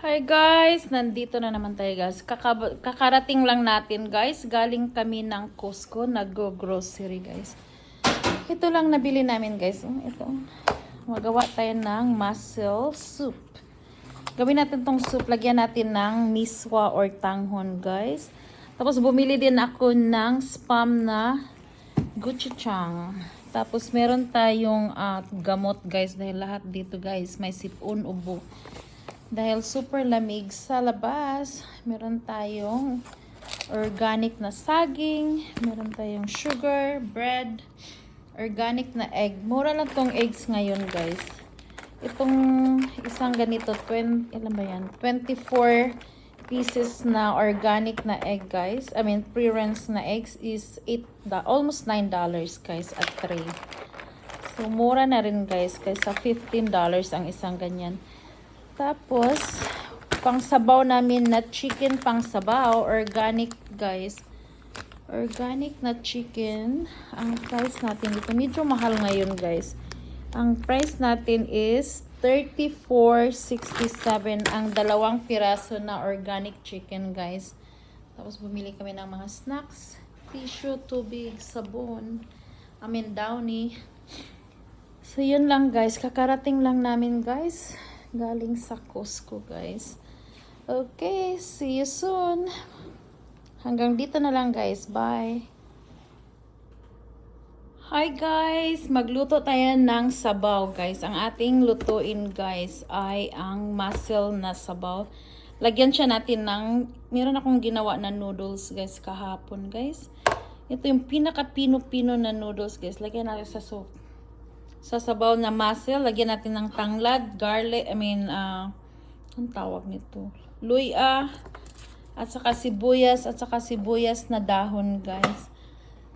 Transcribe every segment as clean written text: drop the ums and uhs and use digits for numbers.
Hi guys! Nandito na naman tayo guys. Kakarating lang natin guys. Galing kami ng Costco. Nag-grocery guys. Ito lang nabili namin guys. Ito. Magawa tayo ng mussel soup. Gawin natin tong soup. Lagyan natin ng miswa or tanghon guys. Tapos bumili din ako ng spam na gochujang. Tapos meron tayong gamot guys. Dahil lahat dito guys may sipon, ubo. Dahil super lamig sa labas, meron tayong organic na saging, meron tayong sugar, bread, organic na egg. Mura lang tong eggs ngayon guys. Itong isang ganito, ilan ba yan? 24 pieces na organic na egg guys. I mean, pre-rinsed na eggs is almost $9 guys at 3. So, mura na rin guys, kaysa $15 ang isang ganyan. Tapos, pangsabaw namin na chicken pangsabaw, organic guys. Organic na chicken. Ang price natin dito, medyo mahal ngayon guys. Ang price natin is $34.67 ang dalawang piraso na organic chicken guys. Tapos bumili kami ng mga snacks, tissue, tubig, sabon, downy. So yun lang guys, kakarating lang namin guys. Galing sa Costco guys. Okay, see you soon. Hanggang dito na lang guys. Bye. Hi guys, magluto tayo ng sabaw guys. Ang ating lutuin guys ay ang mussel na sabaw. Lagyan siya natin ng, meron akong ginawa na noodles guys kahapon guys. Ito yung pinaka pino-pino na noodles guys. Lagyan natin sa soup. Sa sabaw na mussel, lagyan natin ng tanglad, garlic, anong tawag nito? Luya, at saka sibuyas na dahon, guys.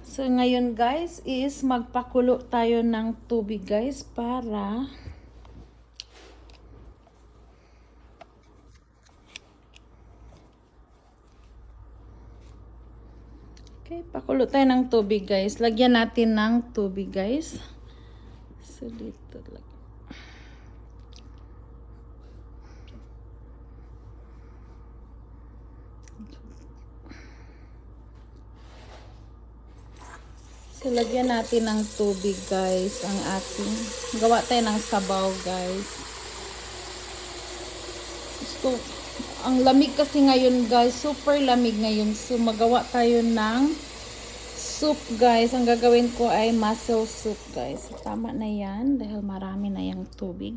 So, ngayon, guys, is magpakulo tayo ng tubig, guys, para okay, pakulo tayo ng tubig, guys. Lagyan natin ng tubig, guys. So, dito lang. So, lagyan natin ng tubig, guys. Ang ating, gawa tayo ng sabaw, guys. So, ang lamig kasi ngayon, guys. Super lamig ngayon. So, magawa tayo ng soup guys. Ang gagawin ko ay mussel soup guys. Tama na yan dahil marami na yung tubig.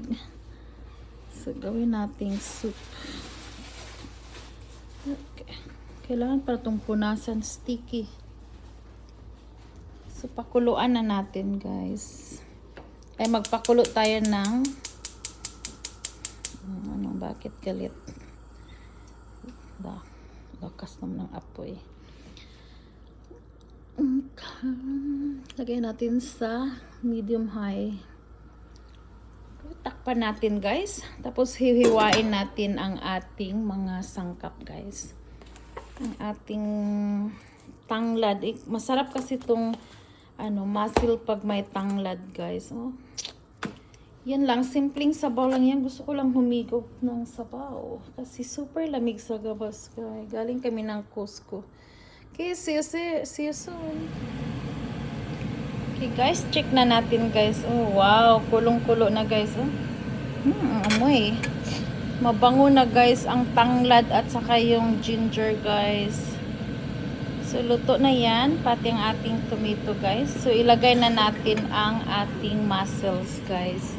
So gawin nating soup. Okay. Kailangan para itong punasan sticky. So pakuluan na natin guys. Ay magpakulo tayo ng bakit galit? Lakas naman ng apoy. Lagay natin sa medium high. Takpan natin guys. Tapos hihiwain natin ang ating mga sangkap guys. Ang ating tanglad. Masarap kasi itong mussel pag may tanglad guys. Oh. Yan lang. Simpleng sabaw lang yan. Gusto ko lang humigop ng sabaw. Kasi super lamig sa gabas guys. Galing kami ng Costco. Okay, see you soon. Okay guys, check na natin guys. Oh wow, kulong-kulo na guys. Oh. Amoy. Mabango na guys ang tanglad at saka yung ginger guys. So luto na yan, pati ang ating tomato guys. So ilagay na natin ang ating mussels guys.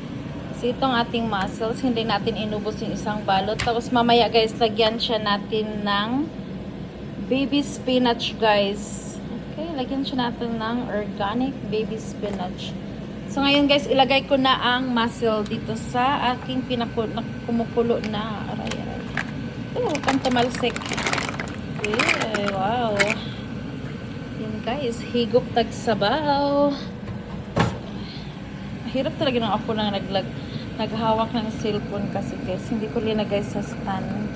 So itong ating mussels, hindi natin inubos yung isang balot. Tapos mamaya guys, lagyan siya natin ng baby spinach guys. Okay, lagyan siya natin ng organic baby spinach. So ngayon guys, ilagay ko na ang mussel dito sa aking kumukulo na aray. Oh, kang tumalsik. Okay, wow. Yan guys, higop tagsabaw. Mahirap talaga nung ako nang naghawak ng cellphone kasi guys, hindi ko linagay sa stand.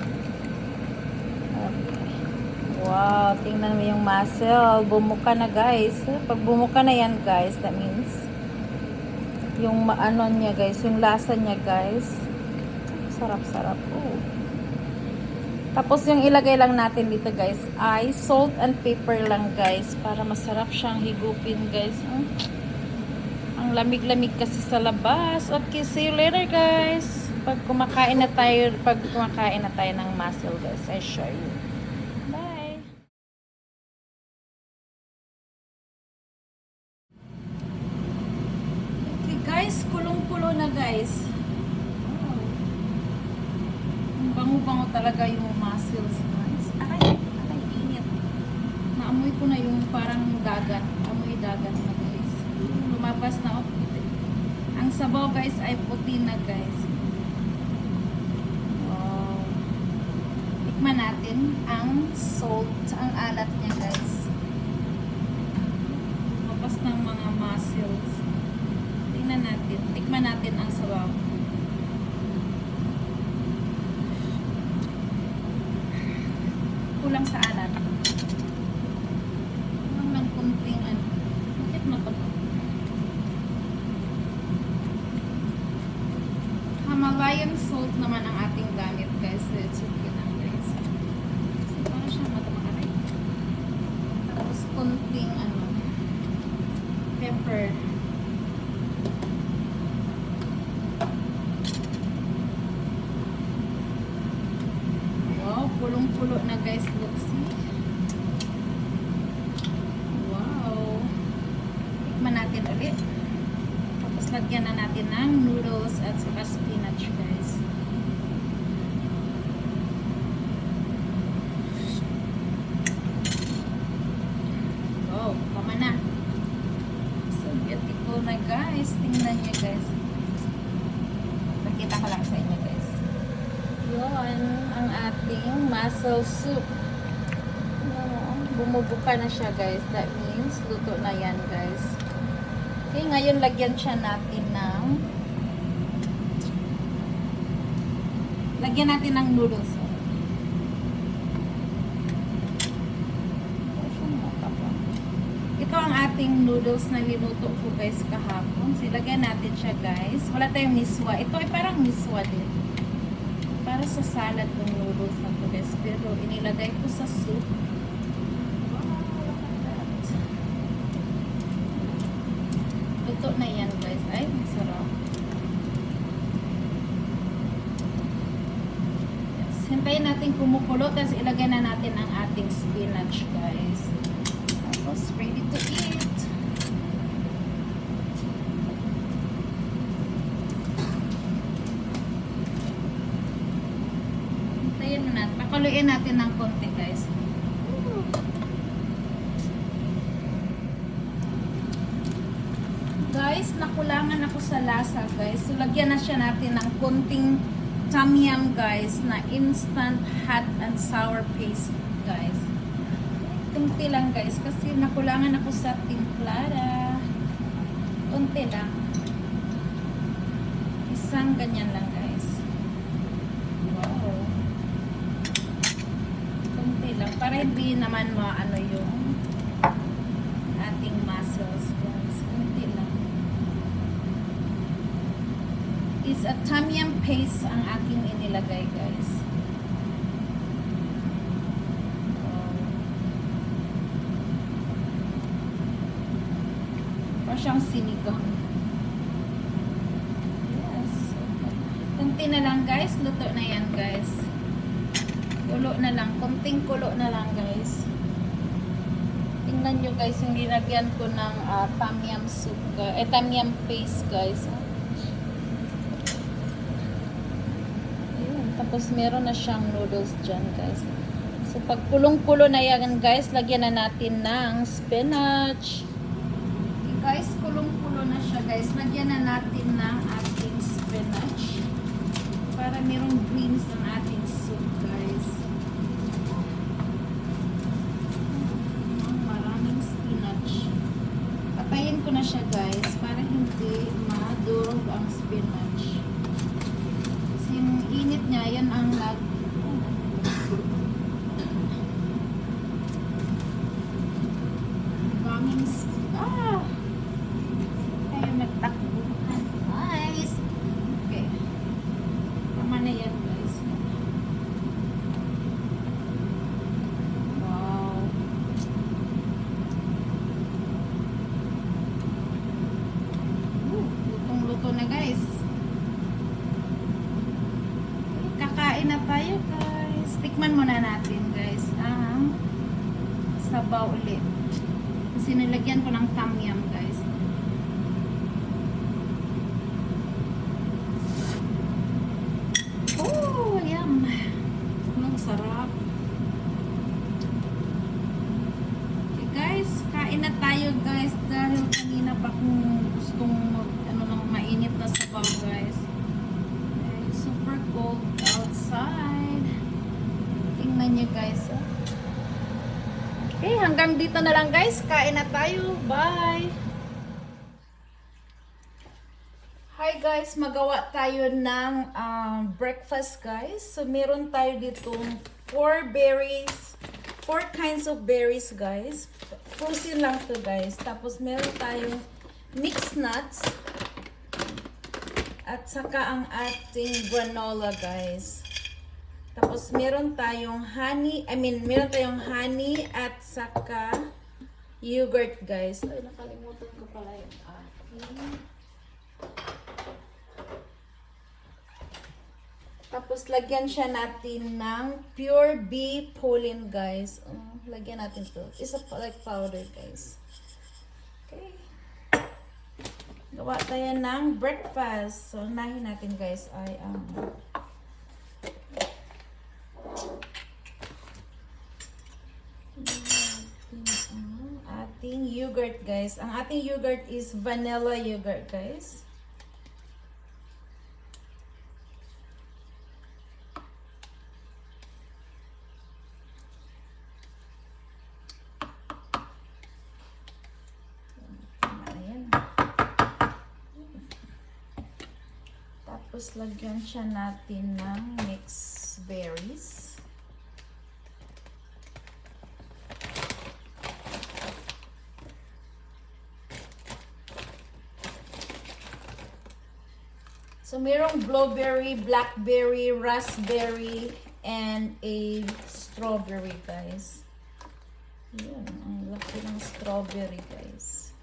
Wow, tingnan mo yung mussel. Bumuka na guys. Pag bumuka na yan guys, that means yung niya guys, yung lasa niya guys. Sarap-sarap. Oh. Tapos yung ilagay lang natin dito guys ay salt and pepper lang guys para masarap siyang higupin guys. Ang lamig-lamig kasi sa labas. Okay, see you later guys. Pag kumakain na tayo ng mussel guys, I show you. Bye. Okay guys, kulong-kulo na guys. Bango-bango talaga yung mussels guys. Aray, init. Naamoy ko na yung parang dagat. Amoy dagat na guys. Lumabas na ako. Ang sabaw guys ay puti na guys. Wow. Tikman natin ang salt, ang alat niya guys. Lumabas ng mga mussels. Tingnan natin. Tikman natin ang sabaw. Kulang sa alat. Kulang ng kunting ano. Bakit mapag- Himalayan salt naman ang ating gamit guys. So it's okay lang guys. So parang siya matamakaray. Tapos kunting ano. Pepper. Pulong-pulo na guys, look, see? Wow! Tikman natin ulit. Tapos lagyan na natin ng noodles at saka spinach guys. Wow, tama na. So beautiful na guys. Tingnan niyo guys. Pakita ko lang sa inyo guys. Yun, ang ating mussel soup. Bumubuka na siya guys. That means, luto na yan guys. Okay, ngayon lagyan siya natin ng noodles. Ito ang ating noodles na niluto ko guys kahapon. So, ilagyan natin siya guys. Wala tayong miswa. Ito ay parang miswa din. Para sa salad ng noodles na to guys. Pero inilagay ko sa soup. Wow, look at that. Luto na yan guys. Ay, masarap. Yes. Hintayin natin kumukulo. Tapos ilagay na natin ang ating spinach guys. Tapos ready to eat. Pakuluin natin ng konti guys. Guys, nakulangan ako sa lasa guys. So lagyan na siya natin ng konting tom yum guys na instant hot and sour paste guys. Kunti lang guys kasi nakulangan ako sa timplada. Kunti lang. Isang ganyan lang guys. Wow. Lang para hindi naman maano yung ating mussels guys. Kunti lang. Is a tom yum paste ang aking inilagay guys. Para siyang sinigang. Yes. Kunti na lang guys. Luto na yan guys. Kulo na lang. Konting kulo na lang guys. Tingnan nyo guys yung nilagyan ko ng tom yum soup. Tom yum paste guys. Ayun. Tapos meron na siyang noodles dyan guys. So pag kulong-kulo na yan guys, lagyan na natin ng spinach. Okay guys, kulong-kulo na siya guys. Lagyan na natin ng ating spinach. Para merong greens ng ating soup guys. Maraming spinach. Patayin ko na siya guys para hindi madurog ang spinach. Kasi yung init niya, yan ang tayo nagtakbo. Nice. Okay. Tama na yan guys. kain na tayo guys. Tikman muna natin guys ang sabaw ulit. Kasi nilagyan ko ng tom yum guys. Oh, yum. Ang sarap. Okay guys, kain na tayo guys dahil kanina pa kung gustong ano lang mainit na sabaw guys. It's super cold outside. Tingnan nyo guys. Oh. Okay, hanggang dito na lang guys. Kain na tayo. Bye! Hi guys, magawa tayo ng breakfast guys. So meron tayo ditong 4 berries, 4 kinds of berries guys. Frozen lang to guys. Tapos meron tayong mixed nuts. At saka ang ating granola guys. Tapos meron tayong meron tayong honey at saka yogurt guys. Ay, nakalimutan ko pala yung ating. Tapos lagyan siya natin ng pure bee pollen guys. Lagyan natin to. It's a like powder guys. Okay. Gawa tayo ng breakfast. So, unahin natin guys ay ating yogurt guys. Ang ating yogurt is vanilla yogurt guys. Tapos lagyan siya natin ng mixed berries. So merong blueberry, blackberry, raspberry, and a strawberry guys. Yan, ang laki ng strawberry guys.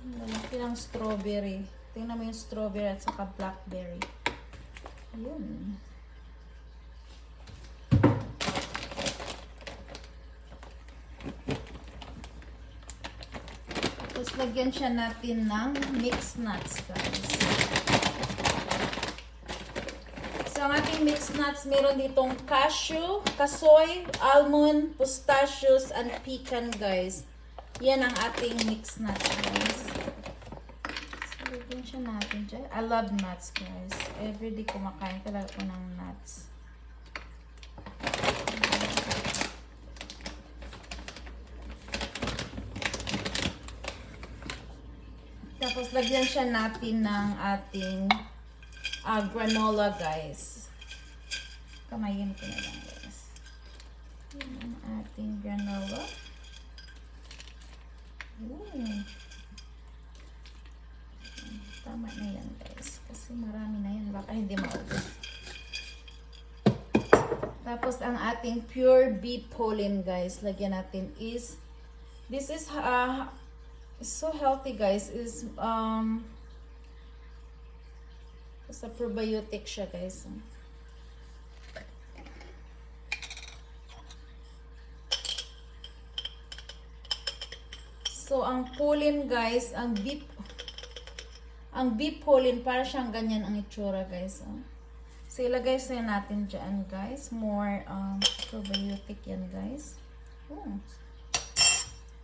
Malaki ng strawberry. Tingnan mo yung strawberry at saka blackberry. Ayun. Tapos lagyan siya natin ng mixed nuts guys. So ang ating mixed nuts, meron ditong cashew, kasoy, almond, pistachios, and pecan guys. Yan ang ating mixed nuts guys. So, lagyan siya natin dyan. I love nuts guys. Everyday kumakain talaga ko ng nuts. Tapos lagyan siya natin ng ating granola guys. Kamayin ko na lang guys. Yan ang ating granola. Tama na yan guys. Kasi marami na yan. Baka hindi maubos. Tapos ang ating pure bee pollen guys. Lagyan natin is. This is so healthy guys. Is sa probiotic siya guys. So, ang pollen guys, ang bee pollen, para siyang ganyan ang itsura guys. So, ilagay sa natin dyan guys. More probiotic yan guys.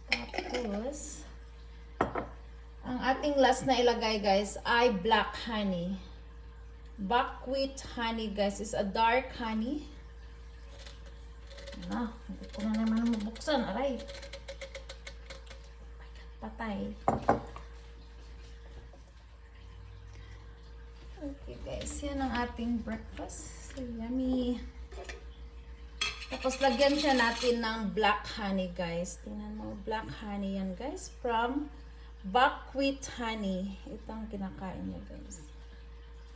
Tapos, ang ating last na ilagay guys ay black honey. Buckwheat honey guys is a dark honey. Hindi ko na naman mabuksan. Aray. Patay. Okay guys, yan ang ating breakfast. So yummy. Tapos lagyan siya natin ng black honey guys. Tingnan mo, black honey yan guys. From buckwheat honey. Ito ang kinakain niya guys.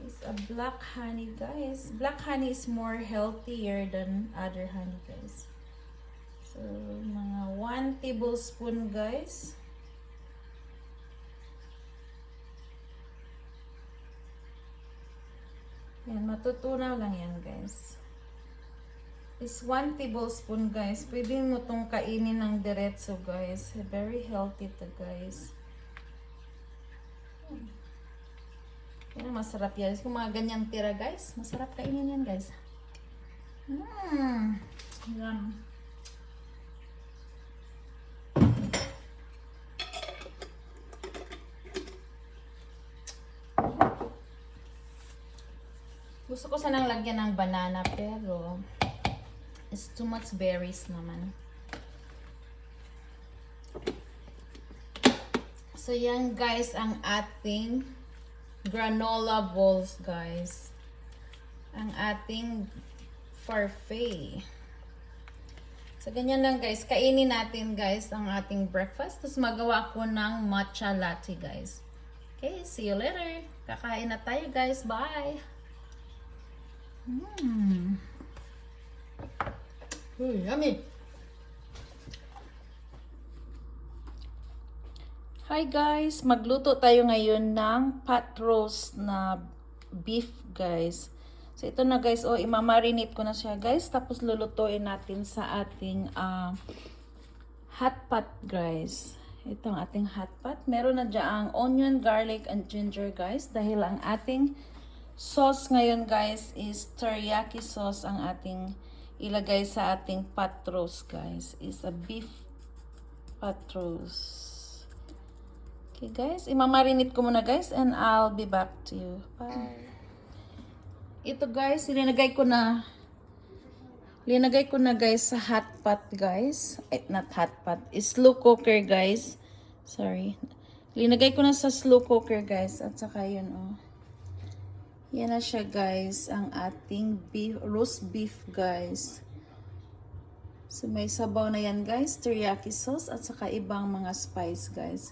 It's a black honey guys. Black honey is more healthier than other honey guys. So mga 1 tablespoon guys. Yan, matutunaw lang yan, guys. Is 1 tablespoon, guys. Pwede mo tong kainin ng diretso, guys. Very healthy to, guys. Yan, masarap yan. Kung mga ganyang tira, guys, masarap kainin yan, guys. Yum. Gusto ko sanang lagyan ng banana, pero it's too much berries naman. So, yan guys, ang ating granola balls, guys. Ang ating parfait. So, ganyan lang guys. Kainin natin guys ang ating breakfast. Tapos magawa ko ng matcha latte, guys. Okay, see you later. Kakain na tayo guys. Bye! Yummy! Hi guys! Magluto tayo ngayon ng pot roast na beef, guys. So ito na guys, imamarinate ko na siya guys. Tapos lulutuin natin sa ating hot pot, guys. Ito ang ating hot pot. Meron na dyan onion, garlic, and ginger, guys. Dahil ang ating sauce ngayon guys is teriyaki sauce ang ating ilagay sa ating pot roast, guys. Is a beef pot roast. Okay guys, imamarinate ko muna guys and I'll be back to you. Bye. Ito guys, linagay ko na guys sa hot pot, guys. Not hot pot, is slow cooker, guys. Sorry. Linagay ko na sa slow cooker, guys. At saka yun, yan na siya guys, ang ating roast beef, guys. So may sabaw na yan guys, teriyaki sauce at saka ibang mga spice, guys.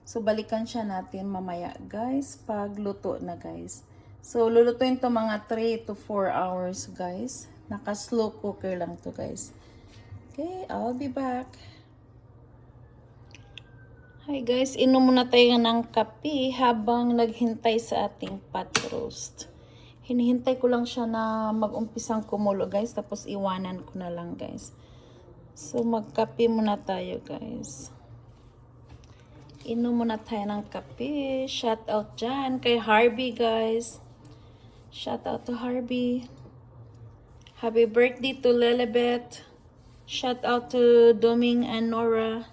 So balikan siya natin mamaya guys, pag luto na guys. So lulutuin to mga 3 to 4 hours guys. Naka slow cooker lang to guys. Okay, I'll be back. Hi guys, inom muna tayo ng kape habang naghintay sa ating pot roast. Hinihintay ko lang siya na mag-umpisang kumulo guys, tapos iwanan ko na lang guys. So magkape muna tayo guys. Inom muna tayo ng kape. Shout out dyan kay Harvey guys. Shout out to Harvey. Happy birthday to Lelebet. Shout out to Doming and Nora.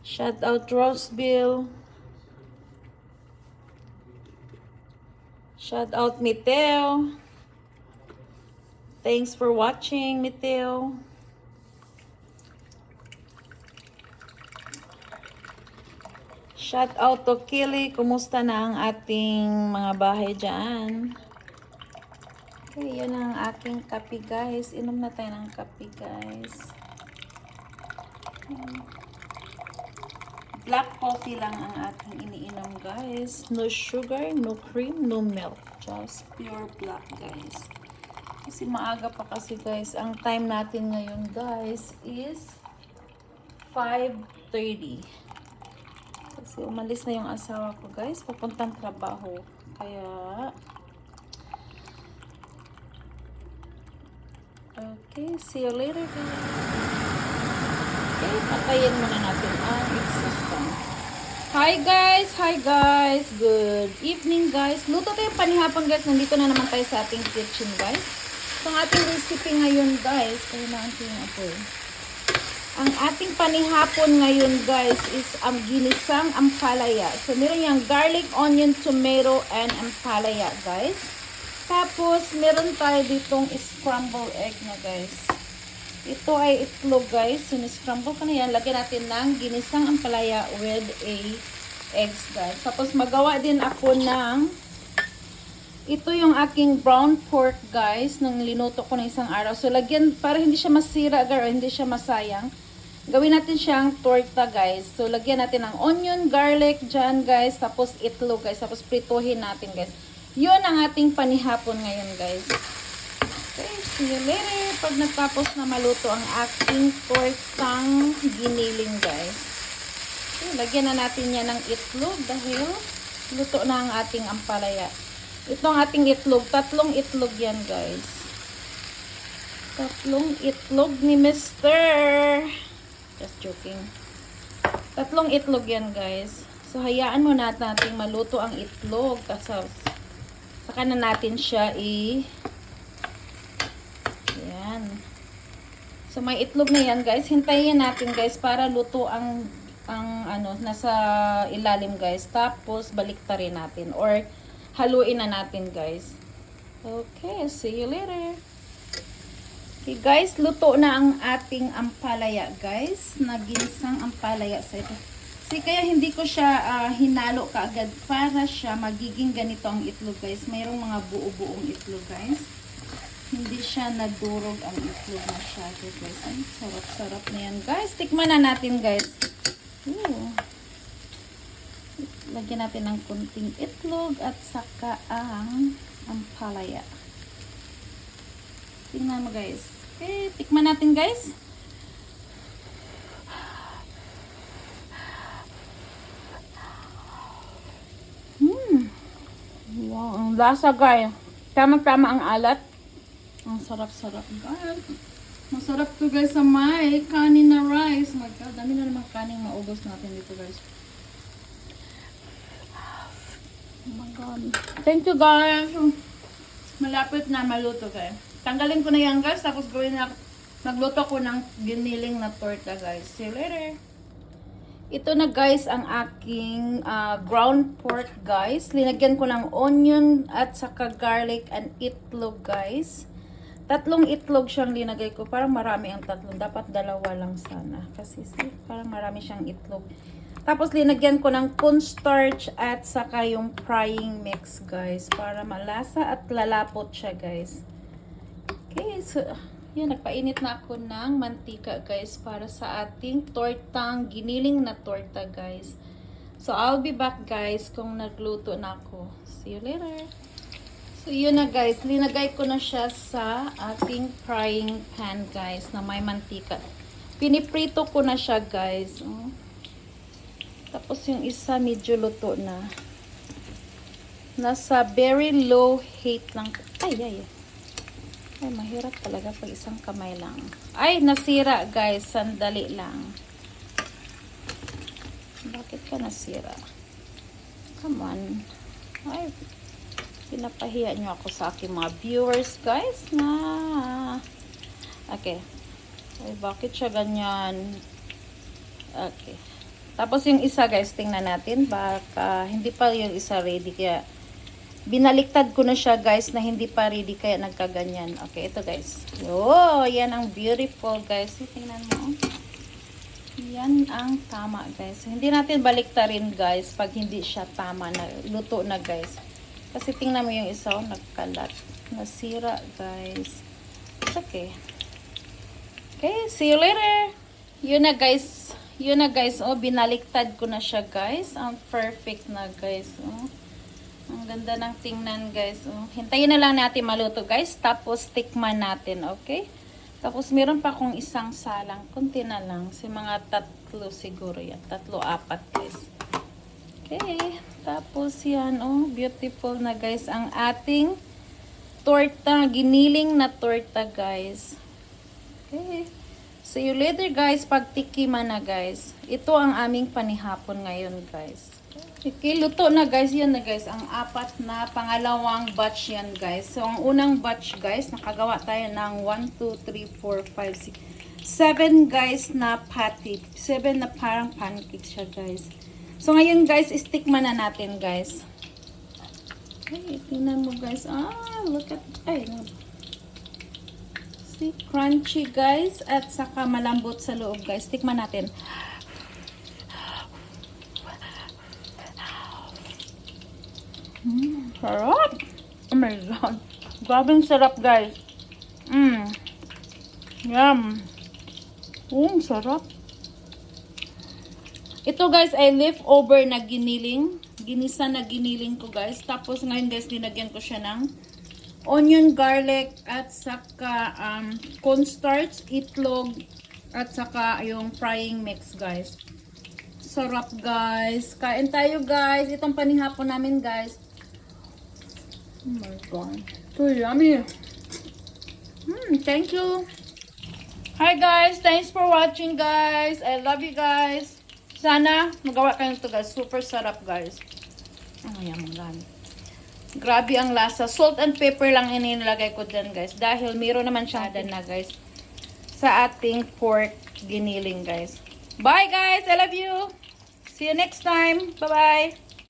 Shout out Roseville. Shout out Miteo. Thanks for watching, Miteo. Shout out to Kili. Kumusta na ang ating mga bahay dyan? Okay, yun ang aking kape guys. Inom na tayo ng kape guys. Black coffee lang ang ating iniinom guys. No sugar, no cream, no milk. Just pure black guys. Kasi maaga pa kasi guys. Ang time natin ngayon guys is 5:30. Kasi umalis na yung asawa ko guys. Papuntang trabaho. Kaya okay, see you later guys. Okay, patayin muna natin ang exhaust fan. Hi guys, good evening guys. Luto tayo panihapon guys. Nandito na naman tayo sa ating kitchen guys. So, ang ating recipe ngayon guys, kaya natin yung apoy. Ang ating panihapon ngayon guys is ginisang ampalaya. So, meron yung garlic, onion, tomato, and ampalaya guys. Tapos, meron tayo ditong scrambled egg na guys. Ito ay itlog guys. So, scramble ko na yan. Lagyan natin ng ginisang ampalaya with eggs guys. Tapos, magawa din ako ng ito yung aking brown pork guys. Nung linuto ko ng isang araw. So, lagyan para hindi siya masira o hindi siya masayang. Gawin natin siyang torta guys. So, lagyan natin ng onion, garlic dyan guys. Tapos, itlog guys. Tapos, prituhin natin guys. Yun ang ating panihapon ngayon guys. Okay, see you later. Pag natapos na maluto ang aking tortang giniling guys. Okay, lagyan na natin yan ng itlog dahil luto na ang ating ampalaya. Itong ating itlog, 3 itlog yan, guys. 3 itlog ni Mr. Just joking. 3 itlog yan, guys. So, hayaan mo natin maluto ang itlog. Kasi, saka na natin siya yan. So, may itlog na yan, guys. Hintayin natin, guys, para luto ang nasa ilalim, guys. Tapos, baliktarin natin. Or, haluin na natin, guys. Okay, see you later. Okay, guys, luto na ang ating ampalaya, guys. Naginsang ampalaya sa ito. Kasi kaya hindi ko siya hinalo kaagad para siya magiging ganito ang itlog, guys. Mayroong mga buo-buong itlog, guys. Hindi siya nadurog ang itlog masyado, guys. Ay, sarap-sarap na yan, guys. Tikman na natin, guys. Ooh. Lagyan natin ng kunting itlog at saka ang ampalaya. Tingnan mo, guys. Okay, tikman natin, guys. Wow, ang lasa, guys. Tama-tama ang alat. Ang sarap-sarap, guys. Masarap to, guys, sa may kanin na rice. Oh my God, dami na naman kanin maubos natin dito, guys. Oh my God. Thank you, guys. Malapit na maluto, guys. Tanggalin ko na yan, guys. Tapos magluto ko ng giniling na torta, guys. See you later. Ito na, guys, ang aking ground pork, guys. Linagyan ko ng onion at saka garlic and itlog, guys. 3 itlog siyang linagay ko. Parang marami ang 3. Dapat 2 lang sana. Kasi see, parang marami siyang itlog. Tapos linagyan ko ng cornstarch at saka yung frying mix, guys. Para malasa at lalapot siya, guys. Okay, so yan, nagpainit na ako ng mantika, guys, para sa ating tortang, giniling na torta, guys. So, I'll be back, guys, kung nagluto na ako. See you later. So, yun na, guys. Linagay ko na siya sa ating frying pan, guys, na may mantika. Piniprito ko na siya, guys. Oh. Tapos, yung isa medyo luto na. Nasa very low heat lang. Ay, mahirap talaga pag isang kamay lang. Ay, nasira, guys. Sandali lang. Bakit ka nasira? Come on. Ay, pinapahiya nyo ako sa aking mga viewers, guys, na. Okay. Ay, bakit siya ganyan? Okay. Tapos yung isa, guys, tingnan natin. Baka hindi pa yung isa ready. Kaya binaliktad ko na siya, guys, na hindi pa ready. Kaya nagkaganyan. Okay, ito, guys. Oh, yan ang beautiful, guys. Tingnan mo. Yan ang tama, guys. Hindi natin baliktarin, guys, pag hindi siya tama na luto na, guys. Kasi tingnan mo yung isa, nagkalat. Nasira, guys. It's okay. Okay, see you later. Yun na, guys. Yun na, guys. Oh, binaliktad ko na siya, guys. Ang perfect na, guys. Oh. Ang ganda ng tingnan, guys. Oh. Hintayin na lang natin maluto, guys. Tapos, tikman natin, okay? Tapos, meron pa akong isang salang. Kunti na lang. Si mga 3 siguro yan. 3-4, guys. Okay. Tapos, yan. Oh, beautiful na, guys. Ang ating torta. Giniling na torta, guys. Okay. See you later, guys. Pagtikiman na, guys. Ito ang aming panihapon ngayon, guys. Okay, luto na, guys. Yan na, guys. Ang 4 na pangalawang batch yan, guys. So, ang unang batch, guys, nakagawa tayo ng 1, 2, 3, 4, 5, 6, 7, guys, na patty. 7 na parang pancake siya, guys. So, ngayon, guys, istikman na natin, guys. Okay, tingnan mo, guys. Ah, look at, ay, see, crunchy, guys, at saka malambot sa loob, guys. Tikman natin. Sarap! Oh my God. Grabing sarap, guys. Yum. Sarap. Ito, guys, ay leftover na giniling. Ginisa na giniling ko, guys. Tapos ngayon, guys, dinagyan ko siya ng onion, garlic, at saka cornstarch, itlog, at saka yung frying mix, guys. Sarap, guys. Kain tayo, guys. Itong panihapon namin, guys. Oh my God. So yummy. Thank you. Hi guys, thanks for watching guys. I love you guys. Sana magawa kayo nito guys. Super sarap guys. Ano yan mga gamit. Grabe ang lasa. Salt and pepper lang inilagay ko dyan guys. Dahil meron naman siya na guys. Sa ating pork giniling guys. Bye guys. I love you. See you next time. Bye bye.